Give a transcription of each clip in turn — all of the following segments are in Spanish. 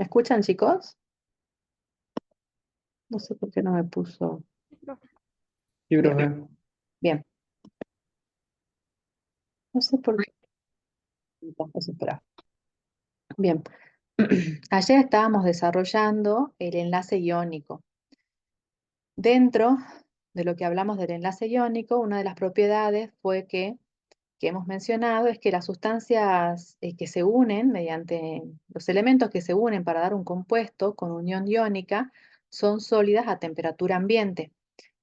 ¿Me escuchan, chicos? No sé por qué no me puso. Sí, Bien, profe. bien. No sé por qué. Eso, espera. Bien. Ayer estábamos desarrollando el enlace iónico. Dentro de lo que hablamos del enlace iónico, una de las propiedades fue que hemos mencionado es que las sustancias que se unen mediante los elementos que se unen para dar un compuesto con unión iónica son sólidas a temperatura ambiente.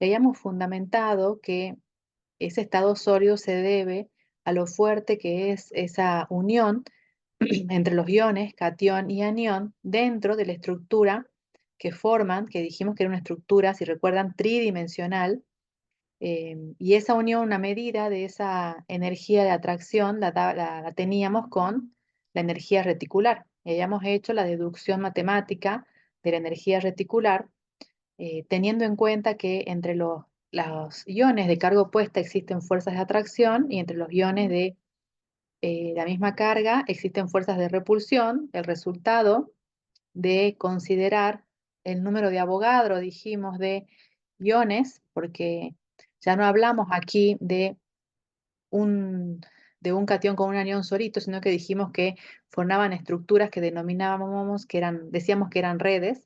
Y hayamos fundamentado que ese estado sólido se debe a lo fuerte que es esa unión entre los iones, catión y anión, dentro de la estructura que forman, que dijimos que era una estructura, si recuerdan, tridimensional, y esa unión, una medida de esa energía de atracción, la teníamos con la energía reticular. Y habíamos hecho la deducción matemática de la energía reticular, teniendo en cuenta que entre los iones de carga opuesta existen fuerzas de atracción y entre los iones de la misma carga existen fuerzas de repulsión. El resultado de considerar el número de Avogadro, dijimos, de iones, porque ya no hablamos aquí un, de un catión con un anión solito, sino que dijimos que formaban estructuras que denominábamos que eran, decíamos que eran redes.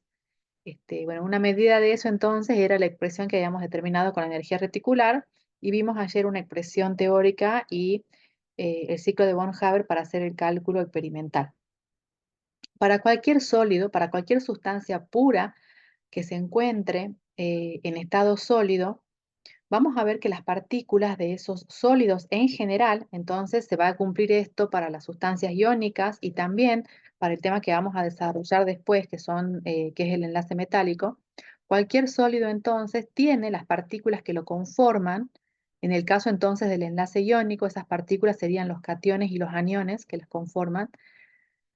Bueno, una medida de eso entonces era la expresión que habíamos determinado con la energía reticular y vimos ayer una expresión teórica y el ciclo de von Haber para hacer el cálculo experimental. Para cualquier sólido, para cualquier sustancia pura que se encuentre en estado sólido, vamos a ver que las partículas de esos sólidos en general, entonces se va a cumplir esto para las sustancias iónicas y también para el tema que vamos a desarrollar después, que es el enlace metálico. Cualquier sólido entonces tiene las partículas que lo conforman. En el caso entonces del enlace iónico, esas partículas serían los cationes y los aniones que las conforman.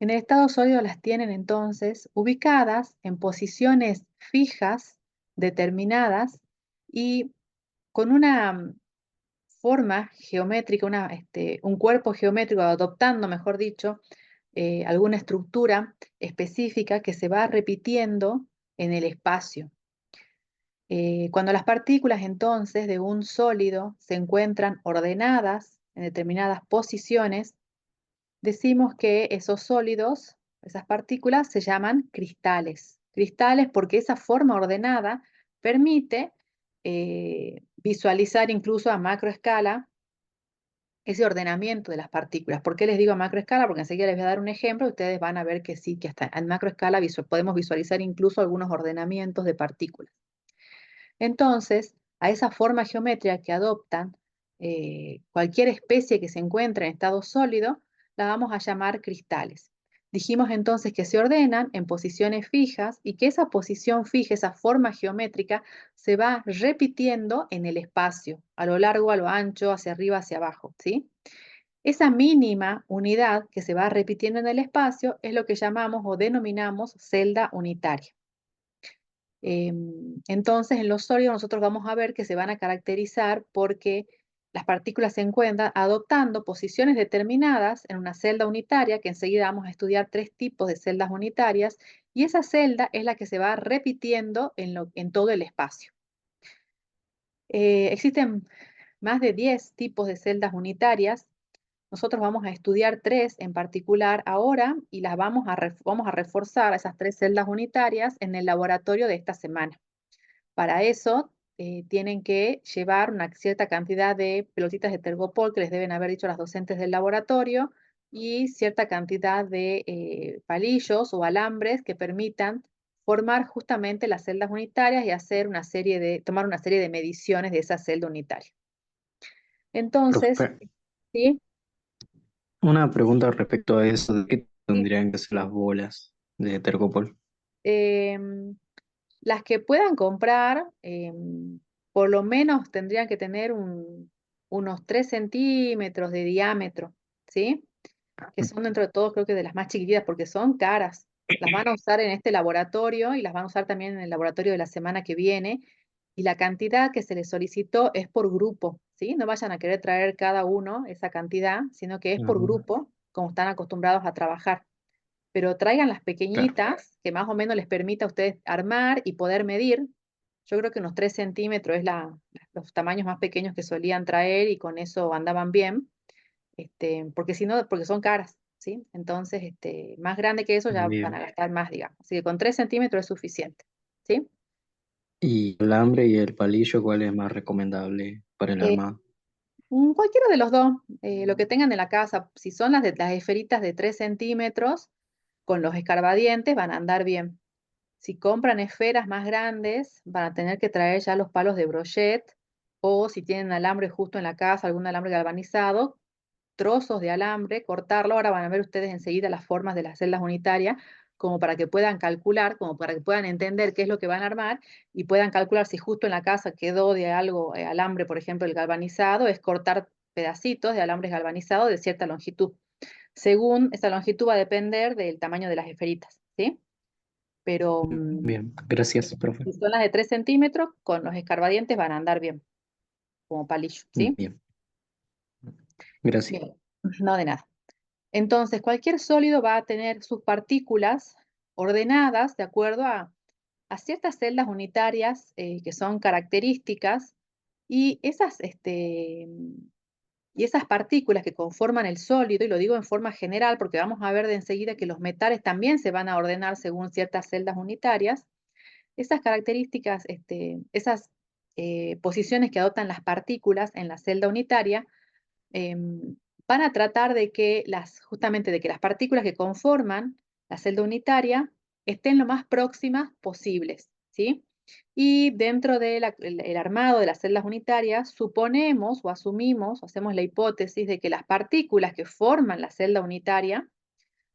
En el estado sólido las tienen entonces ubicadas en posiciones fijas, determinadas y con una forma geométrica, un cuerpo geométrico, adoptando, mejor dicho, alguna estructura específica que se va repitiendo en el espacio. Cuando las partículas entonces de un sólido se encuentran ordenadas en determinadas posiciones, decimos que esos sólidos, esas partículas, se llaman cristales. Cristales porque esa forma ordenada permite visualizar incluso a macroescala ese ordenamiento de las partículas. ¿Por qué les digo a macroescala? Porque enseguida les voy a dar un ejemplo y ustedes van a ver que sí, que hasta en macroescala podemos visualizar incluso algunos ordenamientos de partículas. Entonces, a esa forma geométrica que adoptan cualquier especie que se encuentre en estado sólido, la vamos a llamar cristales. Dijimos entonces que se ordenan en posiciones fijas y que esa posición fija, esa forma geométrica, se va repitiendo en el espacio, a lo largo, a lo ancho, hacia arriba, hacia abajo, ¿sí? Esa mínima unidad que se va repitiendo en el espacio es lo que llamamos o denominamos celda unitaria. Entonces, en los sólidos nosotros vamos a ver que se van a caracterizar porque las partículas se encuentran adoptando posiciones determinadas en una celda unitaria, que enseguida vamos a estudiar tres tipos de celdas unitarias, y esa celda es la que se va repitiendo en todo el espacio. Existen más de 10 tipos de celdas unitarias. Nosotros vamos a estudiar tres en particular ahora y las vamos a reforzar a esas tres celdas unitarias en el laboratorio de esta semana. Para eso tienen que llevar una cierta cantidad de pelotitas de tergopol que les deben haber dicho las docentes del laboratorio y cierta cantidad de palillos o alambres que permitan formar justamente las celdas unitarias y tomar una serie de mediciones de esa celda unitaria. Entonces, Profe, ¿sí? una pregunta respecto a eso, ¿de qué Sí. tendrían que ser las bolas de Tergopol? Em, las que puedan comprar, por lo menos tendrían que tener unos 3 centímetros de diámetro, ¿sí? Que son dentro de todo creo que de las más chiquititas porque son caras. Las van a usar en este laboratorio y las van a usar también en el laboratorio de la semana que viene. Y la cantidad que se les solicitó es por grupo, ¿sí? No vayan a querer traer cada uno esa cantidad, sino que es por Ah, grupo, como están acostumbrados a trabajar. pero traigan las claro. pequeñitas, que más o menos les permita a ustedes armar y poder medir. Yo creo que unos 3 centímetros es los tamaños más pequeños que solían traer y con eso andaban bien, porque si no, porque son caras, ¿sí? Entonces, más grande que eso ya van a Bien. gastar más, digamos. Así que con 3 centímetros es suficiente, ¿sí? ¿Y el hambre y el palillo, cuál es más recomendable para el Eh, armado? Cualquiera de los dos, lo que tengan en la casa, si son las esferitas de 3 centímetros, con los escarbadientes van a andar bien. Si compran esferas más grandes, van a tener que traer ya los palos de brochet, o si tienen alambre justo en la casa, algún alambre galvanizado, trozos de alambre, cortarlo. Ahora van a ver ustedes enseguida las formas de las celdas unitarias, como para que puedan calcular, como para que puedan entender qué es lo que van a armar y puedan calcular si justo en la casa quedó de algo, alambre, por ejemplo, el galvanizado, es cortar pedacitos de alambres galvanizados de cierta longitud. Según esa longitud va a depender del tamaño de las esferitas, ¿sí? Pero Bien, gracias, profe. si son las de 3 centímetros, con los escarbadientes van a andar bien, como palillo, ¿sí? Bien, gracias. Bien, no de nada. Entonces, cualquier sólido va a tener sus partículas ordenadas de acuerdo a ciertas celdas unitarias que son características, y y esas partículas que conforman el sólido, y lo digo en forma general porque vamos a ver de enseguida que los metales también se van a ordenar según ciertas celdas unitarias. Esas características, esas posiciones que adoptan las partículas en la celda unitaria, em, van a tratar de que justamente de que las partículas que conforman la celda unitaria estén lo más próximas posibles, ¿sí? Y dentro del el armado de las celdas unitarias, suponemos o asumimos, o hacemos la hipótesis de que las partículas que forman la celda unitaria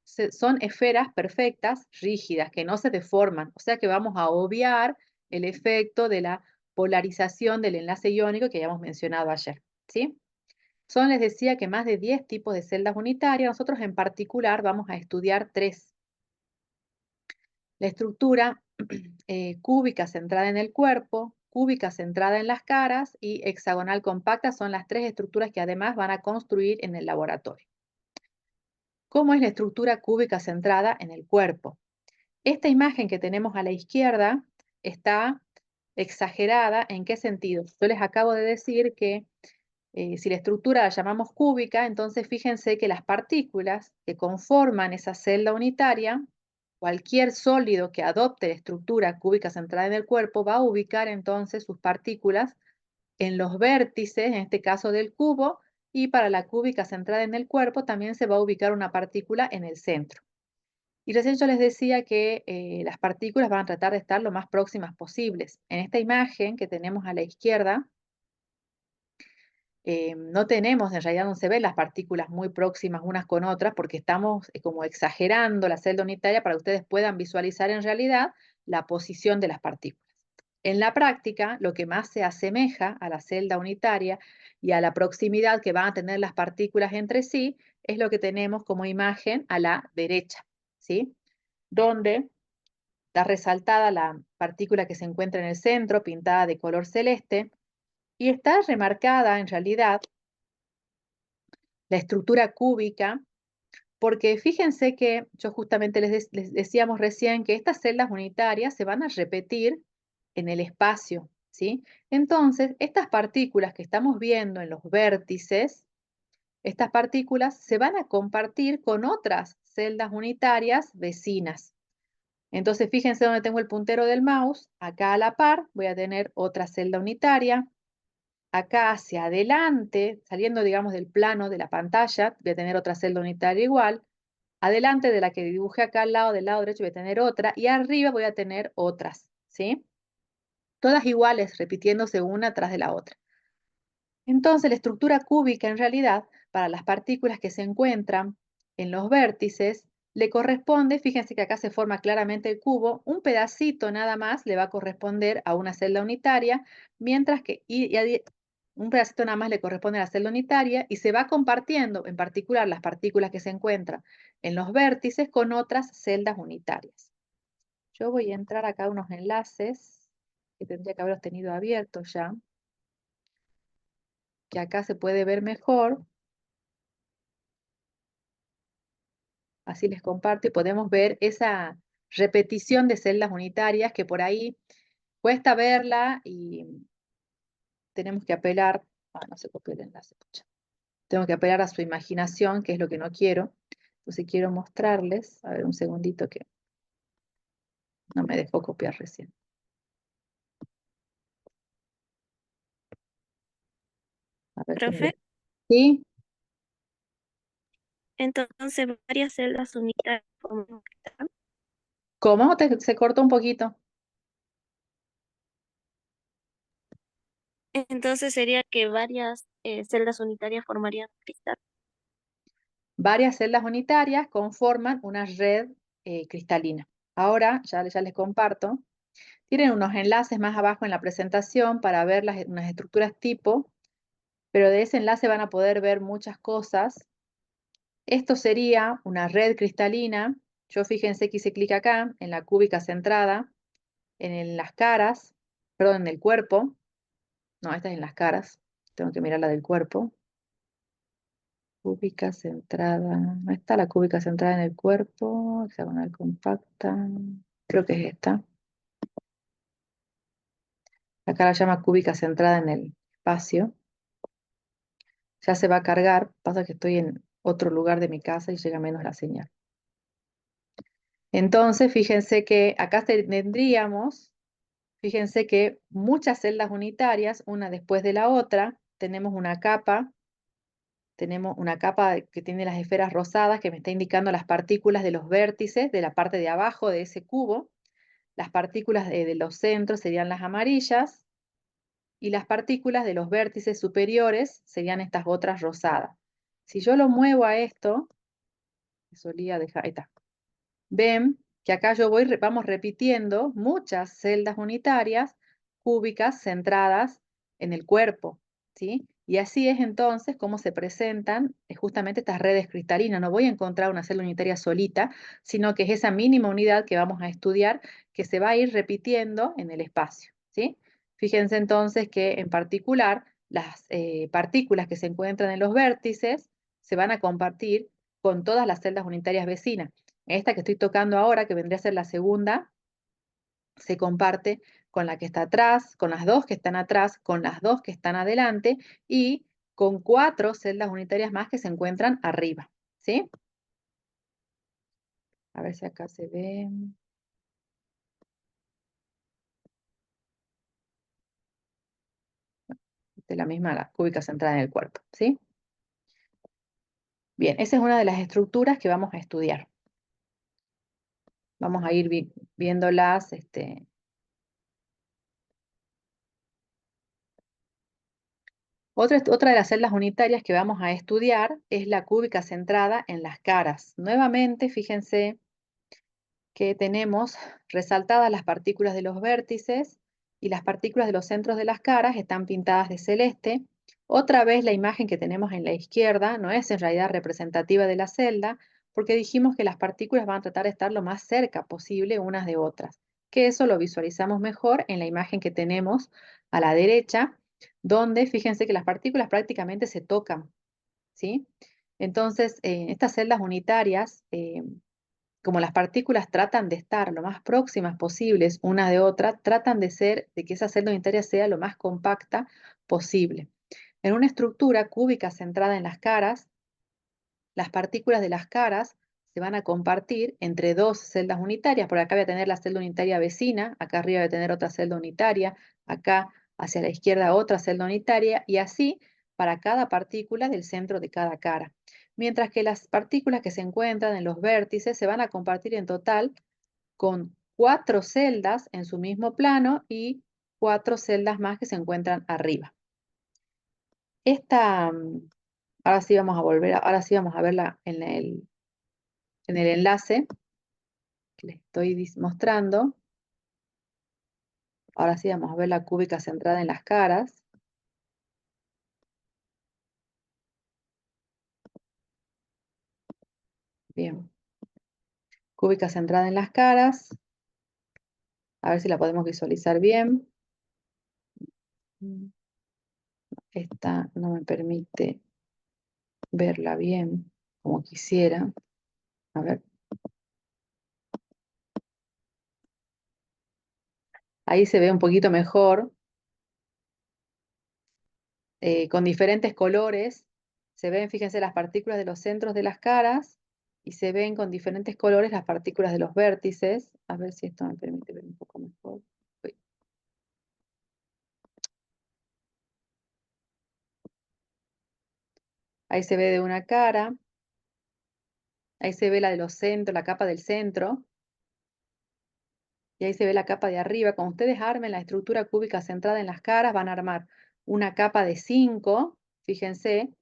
son esferas perfectas, rígidas, que no se deforman. O sea que vamos a obviar el efecto de la polarización del enlace iónico que habíamos mencionado ayer, ¿sí? Son, les decía, que más de 10 tipos de celdas unitarias. Nosotros en particular vamos a estudiar tres. La estructura cúbica centrada en el cuerpo, cúbica centrada en las caras y hexagonal compacta son las tres estructuras que además van a construir en el laboratorio. ¿Cómo es la estructura cúbica centrada en el cuerpo? Esta imagen que tenemos a la izquierda está exagerada. ¿En qué sentido? Yo les acabo de decir que si la estructura la llamamos cúbica, entonces fíjense que las partículas que conforman esa celda unitaria, cualquier sólido que adopte la estructura cúbica centrada en el cuerpo, va a ubicar entonces sus partículas en los vértices, en este caso del cubo, y para la cúbica centrada en el cuerpo también se va a ubicar una partícula en el centro. Y recién yo les decía que las partículas van a tratar de estar lo más próximas posibles. En esta imagen que tenemos a la izquierda, no tenemos, en realidad no se ven las partículas muy próximas unas con otras porque estamos como exagerando la celda unitaria para que ustedes puedan visualizar en realidad la posición de las partículas. En la práctica, lo que más se asemeja a la celda unitaria y a la proximidad que van a tener las partículas entre sí es lo que tenemos como imagen a la derecha, ¿sí? Donde está resaltada la partícula que se encuentra en el centro, pintada de color celeste, y está remarcada en realidad la estructura cúbica, porque fíjense que yo justamente les decíamos recién que estas celdas unitarias se van a repetir en el espacio, ¿sí? Entonces, estas partículas que estamos viendo en los vértices, estas partículas se van a compartir con otras celdas unitarias vecinas. Entonces, fíjense donde tengo el puntero del mouse, acá a la par voy a tener otra celda unitaria. Acá hacia adelante, saliendo, digamos, del plano de la pantalla, voy a tener otra celda unitaria igual. Adelante de la que dibujé acá al lado, del lado derecho, voy a tener otra. Y arriba voy a tener otras, ¿sí? Todas iguales, repitiéndose una tras de la otra. Entonces, la estructura cúbica, en realidad, para las partículas que se encuentran en los vértices, le corresponde, fíjense que acá se forma claramente el cubo, un pedacito nada más le va a corresponder a una celda unitaria, mientras que un pedacito nada más le corresponde a la celda unitaria y se va compartiendo, en particular las partículas que se encuentran en los vértices, con otras celdas unitarias. Yo voy a entrar acá a unos enlaces que tendría que haberlos tenido abiertos ya, que acá se puede ver mejor. Así les comparto y podemos ver esa repetición de celdas unitarias que por ahí cuesta verla y tenemos que apelar, no se copió el enlace, pucha. Tengo que apelar a su imaginación, que es lo que no quiero. Entonces quiero mostrarles, a ver un segundito que no me dejó copiar recién. A ver qué me Profe, deja. ¿Sí? entonces varias celdas unitarias forman un cristal. ¿Cómo? Se cortó un poquito. Entonces sería que varias celdas unitarias formarían un cristal. Varias celdas unitarias conforman una red cristalina. Ahora, ya les comparto. Tienen unos enlaces más abajo en la presentación para ver unas estructuras tipo, pero de ese enlace van a poder ver muchas cosas. Esto sería una red cristalina. Yo fíjense que hice clic acá en la cúbica centrada, en las caras, perdón, en el cuerpo. No, esta es en las caras. Tengo que mirar la del cuerpo. Cúbica centrada. ¿No está la cúbica centrada en el cuerpo? Hexagonal compacta. Creo que es esta. Acá la llama cúbica centrada en el espacio. Ya se va a cargar. Pasa que estoy en otro lugar de mi casa y llega menos la señal. Entonces, fíjense que acá tendríamos, fíjense que muchas celdas unitarias, una después de la otra, tenemos una capa que tiene las esferas rosadas que me está indicando las partículas de los vértices de la parte de abajo de ese cubo. Las partículas de los centros serían las amarillas y las partículas de los vértices superiores serían estas otras rosadas. Si yo lo muevo a esto, solía dejar, ahí está. Ven que acá vamos repitiendo muchas celdas unitarias cúbicas centradas en el cuerpo, ¿sí? Y así es entonces como se presentan justamente estas redes cristalinas. No voy a encontrar una celda unitaria solita, sino que es esa mínima unidad que vamos a estudiar que se va a ir repitiendo en el espacio, ¿sí? Fíjense entonces que en particular las partículas que se encuentran en los vértices se van a compartir con todas las celdas unitarias vecinas. Esta que estoy tocando ahora, que vendría a ser la segunda, se comparte con la que está atrás, con las dos que están atrás, con las dos que están adelante y con 4 celdas unitarias más que se encuentran arriba. ¿Sí? A ver si acá se ve. De la misma, la cúbica centrada en el cuerpo. ¿Sí? Bien, esa es una de las estructuras que vamos a estudiar. Vamos a ir viéndolas. Otra de las celdas unitarias que vamos a estudiar es la cúbica centrada en las caras. Nuevamente, fíjense que tenemos resaltadas las partículas de los vértices y las partículas de los centros de las caras están pintadas de celeste. Otra vez la imagen que tenemos en la izquierda no es en realidad representativa de la celda porque dijimos que las partículas van a tratar de estar lo más cerca posible unas de otras, que eso lo visualizamos mejor en la imagen que tenemos a la derecha, donde fíjense que las partículas prácticamente se tocan, ¿sí? Entonces, estas celdas unitarias, como las partículas tratan de estar lo más próximas posibles una de otra, tratan de que esa celda unitaria sea lo más compacta posible. En una estructura cúbica centrada en las caras, las partículas de las caras se van a compartir entre dos celdas unitarias. Por acá voy a tener la celda unitaria vecina, acá arriba voy a tener otra celda unitaria, acá hacia la izquierda otra celda unitaria y así para cada partícula del centro de cada cara. Mientras que las partículas que se encuentran en los vértices se van a compartir en total con 4 celdas en su mismo plano y 4 celdas más que se encuentran arriba. Esta, ahora sí vamos a volver, ahora sí vamos a verla en el enlace que les estoy mostrando. Ahora sí vamos a ver la cúbica centrada en las caras. Bien. Cúbica centrada en las caras. A ver si la podemos visualizar bien. Esta no me permite verla bien como quisiera. A ver. Ahí se ve un poquito mejor, con diferentes colores. Se ven, fíjense, las partículas de los centros de las caras y se ven con diferentes colores las partículas de los vértices. A ver si esto me permite ver un poco mejor. Uy. Ahí se ve de una cara, ahí se ve la de los centros, la capa del centro, y ahí se ve la capa de arriba. Cuando ustedes armen la estructura cúbica centrada en las caras, van a armar una capa de 5, fíjense.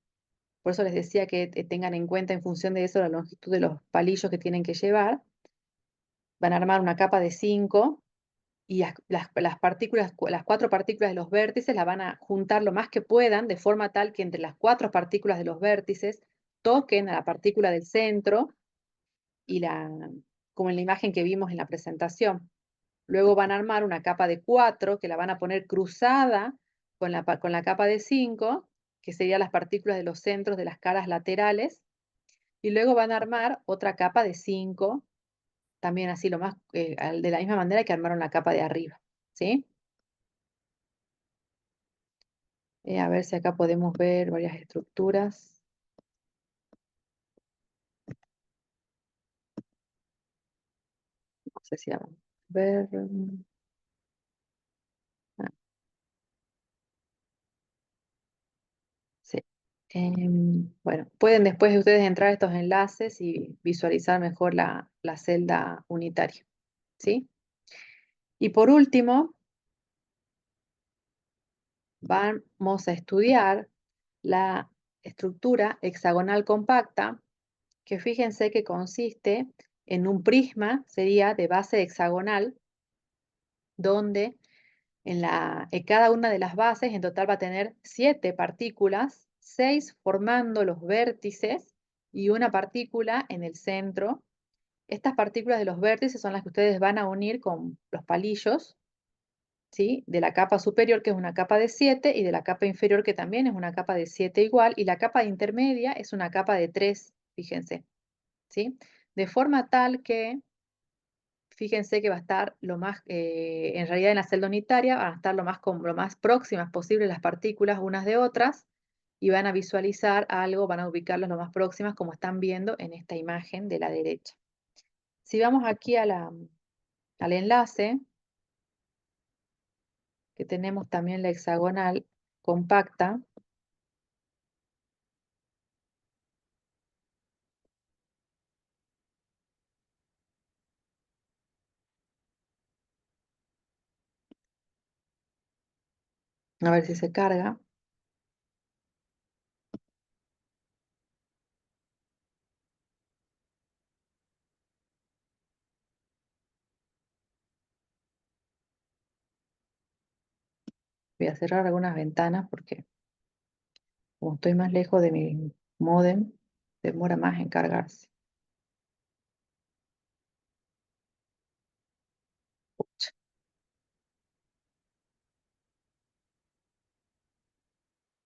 Por eso les decía que tengan en cuenta en función de eso la longitud de los palillos que tienen que llevar. Van a armar una capa de 5 y las partículas, las 4 partículas de los vértices las van a juntar lo más que puedan, de forma tal que entre las 4 partículas de los vértices toquen a la partícula del centro y como en la imagen que vimos en la presentación. Luego van a armar una capa de 4 que la van a poner cruzada con la capa de 5, que serían las partículas de los centros de las caras laterales. Y luego van a armar otra capa de 5, también así de la misma manera que armaron la capa de arriba, ¿sí? A ver si acá podemos ver varias estructuras. No sé si vamos a ver. Ah, sí. Bueno, pueden después ustedes entrar a estos enlaces y visualizar mejor la celda unitaria, ¿sí? Y por último, vamos a estudiar la estructura hexagonal compacta, que fíjense que consiste en un prisma, sería de base hexagonal, donde en cada una de las bases en total va a tener 7 partículas, 6 formando los vértices y una partícula en el centro. Estas partículas de los vértices son las que ustedes van a unir con los palillos, ¿sí? De la capa superior, que es una capa de 7, y de la capa inferior, que también es una capa de 7 igual, y la capa intermedia es una capa de 3, fíjense, ¿sí? De forma tal que, fíjense que va a estar en realidad en la celda unitaria, van a estar lo más próximas posible las partículas unas de otras, y van a visualizar algo, van a ubicarlas lo más próximas, como están viendo en esta imagen de la derecha. Si vamos aquí al enlace, que tenemos también la hexagonal compacta. A ver si se carga. Voy a cerrar algunas ventanas porque como estoy más lejos de mi módem, demora más en cargarse.